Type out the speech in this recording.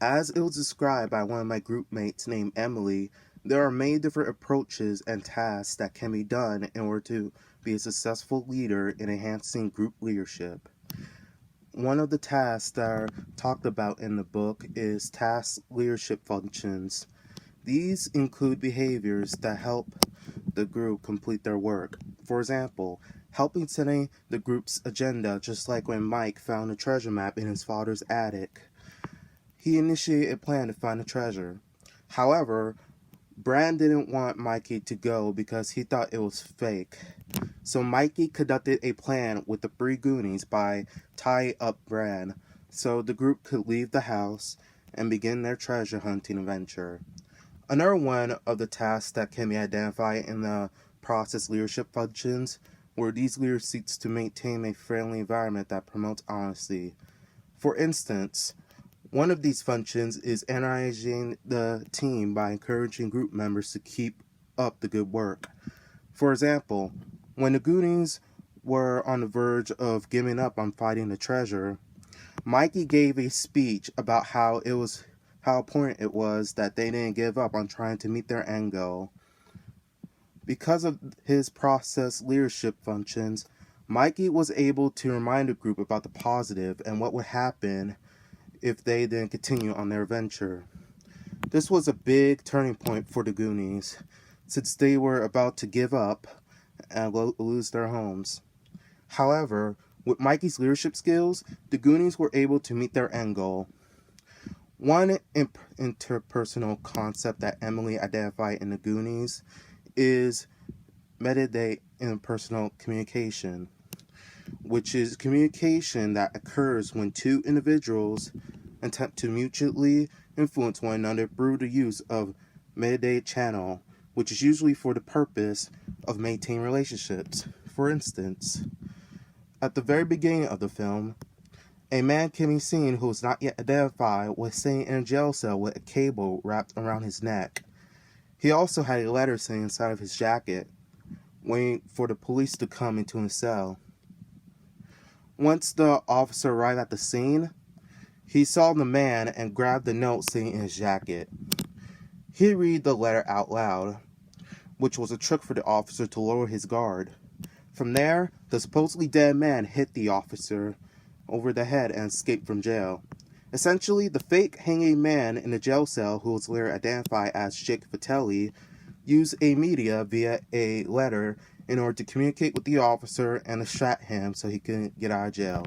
As it was described by one of my group mates named Emily, there are many different approaches and tasks that can be done in order to be a successful leader in enhancing group leadership. One of the tasks that are talked about in the book is task leadership functions. These include behaviors that help the group complete their work. For example, helping setting the group's agenda, just like when Mike found a treasure map in his father's attic. He initiated a plan to find the treasure. However, Bran didn't want Mikey to go because he thought it was fake. So Mikey conducted a plan with the three Goonies by tying up Bran so the group could leave the house and begin their treasure hunting adventure. Another one of the tasks that can be identified in the process leadership functions where these leaders seek to maintain a friendly environment that promotes honesty. For instance, one of these functions is energizing the team by encouraging group members to keep up the good work. For example, when the Goonies were on the verge of giving up on finding the treasure, Mikey gave a speech about how important it was that they didn't give up on trying to meet their end goal. Because of his process leadership functions, Mikey was able to remind the group about the positive and what would happen if they didn't continue on their venture. This was a big turning point for the Goonies, since they were about to give up and lose their homes. However, with Mikey's leadership skills, the Goonies were able to meet their end goal. One interpersonal concept that Emily identified in the Goonies is mediate interpersonal communication, which is communication that occurs when two individuals attempt to mutually influence one another through the use of mediated channel, which is usually for the purpose of maintaining relationships. For instance, at the very beginning of the film, a man can be seen who is not yet identified was sitting in a jail cell with a cable wrapped around his neck. He also had a letter sitting inside of his jacket, waiting for the police to come into his cell. Once the officer arrived at the scene, he saw the man and grabbed the note sitting in his jacket. He read the letter out loud, which was a trick for the officer to lower his guard. From there, the supposedly dead man hit the officer over the head and escaped from jail. Essentially, the fake hanging man in the jail cell, who was later identified as Jake Vitelli, used a media via a letter in order to communicate with the officer and distract him so he couldn't get out of jail.